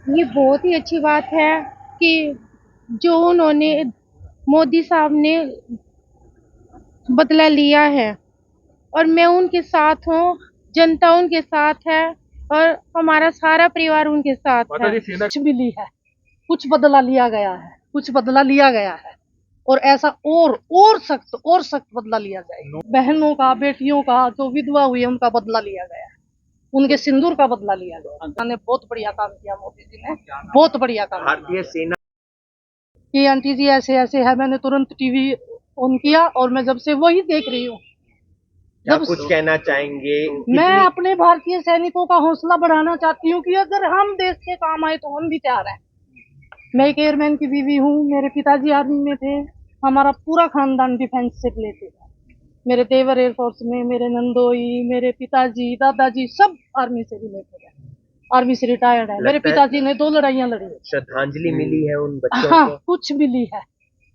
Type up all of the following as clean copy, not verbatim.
ये बहुत ही अच्छी बात है कि जो उन्होंने मोदी साहब ने बदला लिया है और मैं उनके साथ हूँ। जनता उनके साथ है और हमारा सारा परिवार उनके साथ है। कुछ भी ली है, कुछ बदला लिया गया है, कुछ बदला लिया गया है और ऐसा और सख्त बदला लिया जाए। बहनों का, बेटियों का, जो विधवा हुई है उनका बदला लिया गया है, उनके सिंदूर का बदला लिया गया। उन्होंने बहुत बढ़िया काम किया, मोदी जी ने बहुत बढ़िया काम किया। भारतीय सेना कि आंटी जी ऐसे ऐसे है, मैंने तुरंत टीवी ऑन किया और मैं जब से वही देख रही हूँ। क्या कुछ कहना चाहेंगे? मैं अपने भारतीय सैनिकों का हौसला बढ़ाना चाहती हूँ कि अगर हम देश के काम आए तो हम भी तैयार हैं। मैं एक एयरमैन की बीवी हूँ, मेरे पिताजी आर्मी में थे, हमारा पूरा खानदान डिफेंस से रिलेटेड है। मेरे देवर एयरफोर्स में, मेरे नंदोई, मेरे पिताजी, दादाजी सब आर्मी से रिलेटेड है, आर्मी से रिटायर्ड है। मेरे पिताजी ने 2 लड़ाइयाँ लड़ी है। श्रद्धांजलि मिली है उन बच्चों हाँ, को? कुछ भी ली है,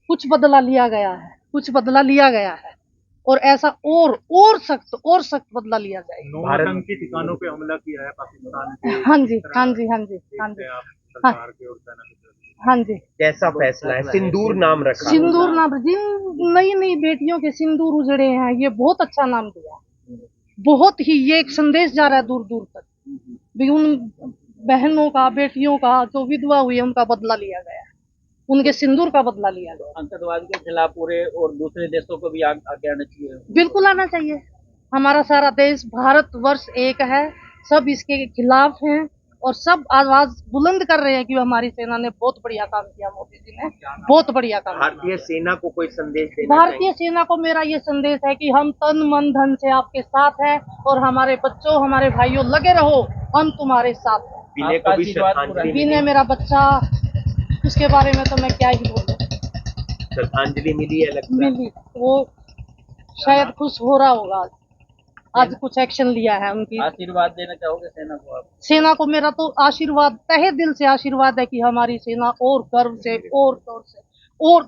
कुछ बदला लिया गया है, कुछ बदला लिया गया है और ऐसा और सख्त बदला लिया जाए। 9 आतंकी ठिकानों पे हमला किया है पाकिस्तान के। हाँ जी, हाँ जी, हाँ जी, हाँ जी, सरकार के और सेना की तरफ से। हाँ जी। कैसा फैसला है? सिंदूर नाम रखा। सिंदूर नाम, जिन नई नई बेटियों के सिंदूर उजड़े हैं, ये बहुत अच्छा नाम दिया। बहुत ही ये एक संदेश जा रहा है दूर दूर तक भी उन बहनों का, बेटियों का, जो विधवा हुई है उनका बदला लिया गया, उनके सिंदूर का बदला लिया गया। आतंकवाद के खिलाफ पूरे और दूसरे देशों को भी आगे आना चाहिए। बिल्कुल आना चाहिए। हमारा सारा देश भारतवर्ष एक है, सब इसके खिलाफ हैं और सब आवाज बुलंद कर रहे हैं कि हमारी सेना ने बहुत बढ़िया काम किया, मोदी जी ने बहुत बढ़िया काम किया। भारतीय सेना को कोई संदेश देना भारतीय सेना को मेरा ये संदेश है कि हम तन मन धन से आपके साथ हैं और हमारे बच्चों, हमारे भाइयों, लगे रहो, हम तुम्हारे साथ हैं। विनय को भी श्रद्धांजलि विनय मेरा बच्चा, उसके बारे में तो मैं क्या ही बोलूं। श्रद्धांजलि मिली है लगता है? मिली, वो शायद खुश हो रहा होगा, आज कुछ एक्शन लिया है उनकी। आशीर्वाद देना चाहोगे सेना को आप? सेना को मेरा तो आशीर्वाद, तहे दिल से आशीर्वाद है कि हमारी सेना और गर्व से और तौर से और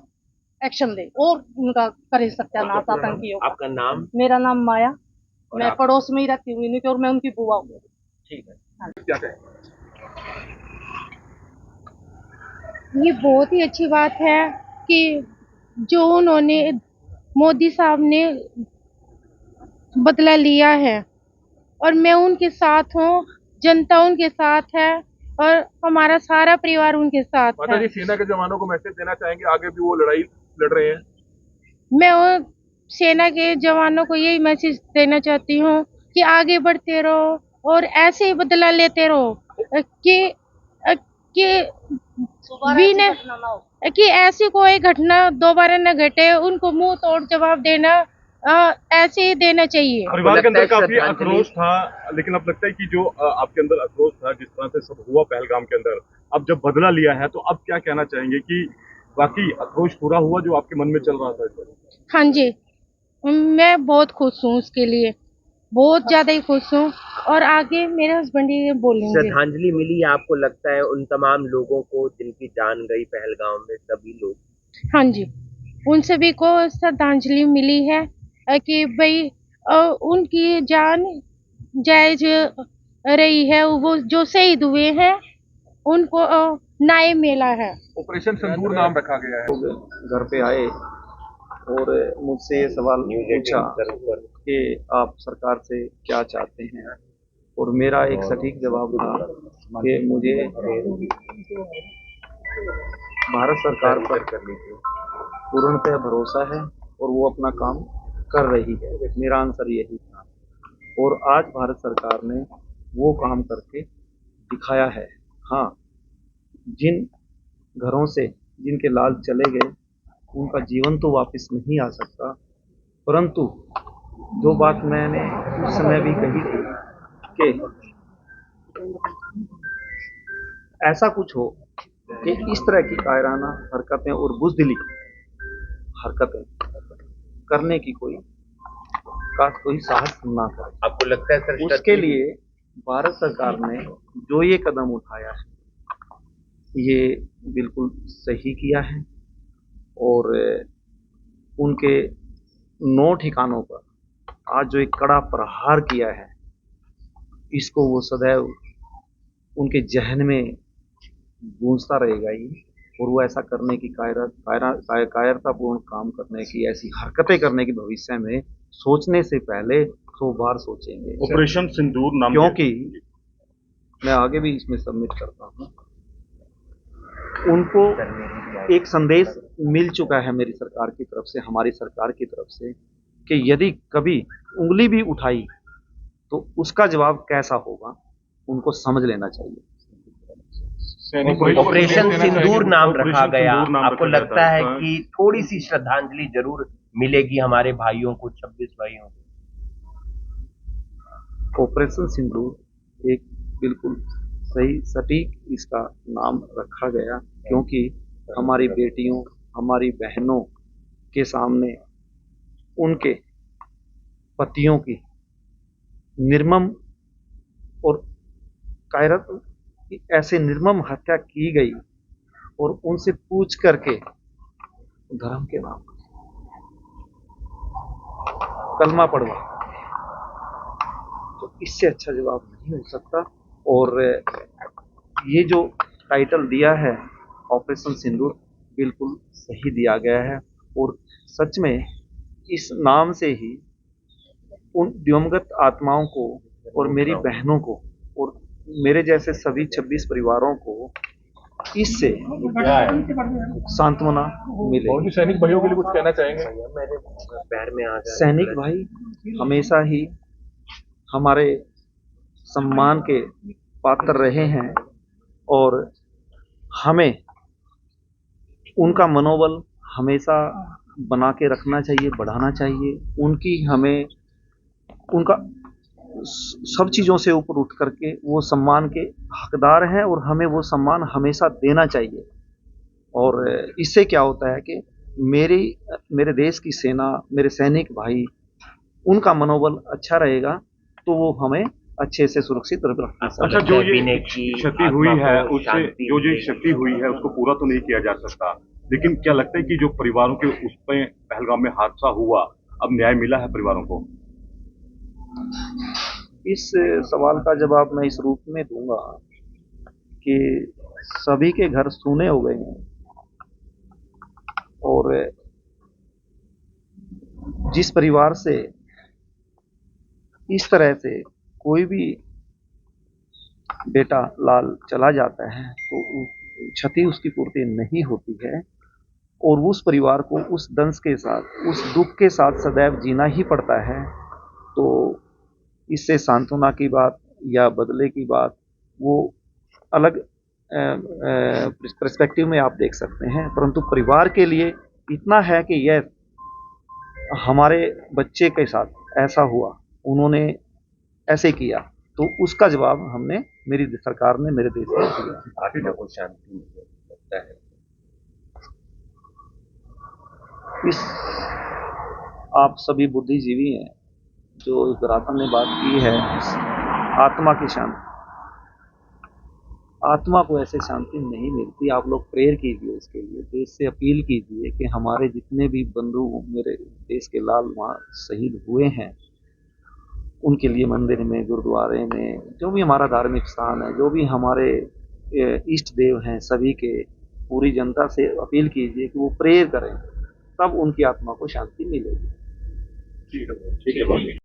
एक्शन ले और उनका करे सत्यानाश आतंकियों का। आपका नाम? मेरा नाम माया, मैं पड़ोस में ही रहती हूँ इनके और मैं उनकी बुआ हूँ। ठीक है। क्या कहें? ये बहुत ही अच्छी बात है कि जो उन्होंने मोदी साहब ने बदला लिया है और मैं उनके साथ हूँ। जनता उनके साथ है और हमारा सारा परिवार उनके साथ माता जी, है। सेना के जवानों को मैसेज देना चाहेंगे आगे भी वो लड़ाई लड़ रहे हैं? मैं वो सेना के जवानों को यही मैसेज देना चाहती हूँ कि आगे बढ़ते रहो और ऐसे ही बदला लेते रहो कि कि ऐसी कोई घटना दोबारा न घटे। उनको मुंह तोड़ जवाब देना ऐसे ही देना चाहिए। परिवार के अंदर काफी श्रद्धांजलि- आक्रोश था, लेकिन अब लगता है कि जो आपके अंदर आक्रोश था, जिस तरह से सब हुआ पहलगाम के अंदर, अब जब बदला लिया है तो अब क्या कहना चाहेंगे कि बाकी आक्रोश पूरा हुआ जो आपके मन में चल रहा था इस वक्त? हाँ जी, मैं बहुत खुश हूँ उसके लिए, बहुत ज्यादा ही खुश हूँ और आगे मेरे हस्बैंड ही बोलेंगे। श्रद्धांजलि मिली है आपको लगता है उन तमाम लोगों को जिनकी जान गई पहलगाम में? सभी लोग? हाँ जी, उन सभी को श्रद्धांजलि मिली है कि भाई उनकी जान जायज रही है। वो जो शहीद हुए हैं उनको न्याय मिला है। ऑपरेशन सिंदूर नाम रखा गया है। घर पे आए और मुझसे ये सवाल पूछा कि आप सरकार से क्या चाहते हैं और मेरा एक सटीक जवाब था कि मुझे भारत सरकार पर पूर्णतः भरोसा है और वो अपना काम कर रही है। मेरा आंसर यही था और आज भारत सरकार ने वो काम करके दिखाया है। हाँ, जिन घरों से जिनके लाल चले गए उनका जीवन तो वापस नहीं आ सकता, परंतु जो बात मैंने उस समय भी कही थी कि ऐसा कुछ हो कि इस तरह की कायराना हरकतें और बुज़दिली हरकतें करने की कोई साहस ना करे। आपको लगता है सर उसके लिए भारत सरकार ने जो ये कदम उठाया है ये बिल्कुल सही किया है और उनके 9 ठिकानों पर आज जो एक कड़ा प्रहार किया है इसको वो सदैव उनके जहन में गूंजता रहेगा ही। और वो ऐसा करने की कायरतापूर्ण काम करने की, ऐसी हरकतें करने की भविष्य में सोचने से पहले 100 बार सोचेंगे, ऑपरेशन सिंदूर नाम क्योंकि मैं आगे भी इसमें सबमिट करता हूँ। उनको एक संदेश मिल चुका है मेरी सरकार की तरफ से, हमारी सरकार की तरफ से, कि यदि कभी उंगली भी उठाई तो उसका जवाब कैसा होगा, उनको समझ लेना चाहिए। ऑपरेशन सिंदूर नाम रखा गया, सिंदूर नाम आपको रखा लगता गया है था। कि थोड़ी सी श्रद्धांजलि जरूर मिलेगी हमारे भाइयों को, 26 भाइयों को? ऑपरेशन सिंदूर एक बिल्कुल सही सटीक इसका नाम रखा गया, क्योंकि हमारी बेटियों, हमारी बहनों के सामने उनके पतियों की निर्मम और कायरत ऐसे निर्मम हत्या की गई, और उनसे पूछ करके धर्म के नाम कलमा पढ़वा, तो इससे अच्छा जवाब नहीं हो सकता। और ये जो टाइटल दिया है ऑपरेशन सिंदूर, बिल्कुल सही दिया गया है। और सच में इस नाम से ही उन दिवंगत आत्माओं को और मेरी बहनों को और मेरे जैसे सभी 26 परिवारों को इससे सांत्वना मिले। सैनिक भाइयों के लिए कुछ कहना चाहेंगे? मेरे पैर में आ जाए। सैनिक भाई हमेशा ही हमारे सम्मान के पात्र रहे हैं, और हमें उनका मनोबल हमेशा बना के रखना चाहिए, बढ़ाना चाहिए। उनका सब चीज़ों से ऊपर उठ करके वो सम्मान के हकदार हैं, और हमें वो सम्मान हमेशा देना चाहिए। और इससे क्या होता है कि मेरे देश की सेना, मेरे सैनिक भाई, उनका मनोबल अच्छा रहेगा, तो वो हमें अच्छे से सुरक्षित रखना सकते हैं। अच्छा, जो ये क्षति हुई है उससे जो क्षति हुई है उसको पूरा तो नहीं किया जा सकता, लेकिन क्या लगता है कि जो परिवारों के उस पे पहलगाम में हादसा हुआ, अब न्याय मिला है परिवारों को? इस सवाल का जवाब मैं इस रूप में दूंगा कि सभी के घर सूने हो गए हैं, और जिस परिवार से इस तरह से कोई भी बेटा लाल चला जाता है तो क्षति उसकी पूर्ति नहीं होती है, और उस परिवार को उस दंश के साथ, उस दुख के साथ सदैव जीना ही पड़ता है। तो इससे सांत्वना की बात या बदले की बात, वो अलग पर्सपेक्टिव में आप देख सकते हैं, परंतु परिवार के लिए इतना है कि यह हमारे बच्चे के साथ ऐसा हुआ, उन्होंने ऐसे किया, तो उसका जवाब मेरी सरकार ने मेरे देश में दिया। आत्मा को शांति मिलता है। आप सभी बुद्धिजीवी हैं, जो धरातल ने बात की है आत्मा की शांति, आत्मा को ऐसे शांति नहीं मिलती। आप लोग प्रेयर कीजिए उसके लिए, देश से अपील कीजिए कि हमारे जितने भी बंधु मेरे देश के लाल वहाँ शहीद हुए हैं, उनके लिए मंदिर में, गुरुद्वारे में, जो भी हमारा धार्मिक स्थान है, जो भी हमारे इष्ट देव हैं, सभी के पूरी जनता से अपील कीजिए कि वो प्रेयर करें, तब उनकी आत्मा को शांति मिलेगी। ठीक है।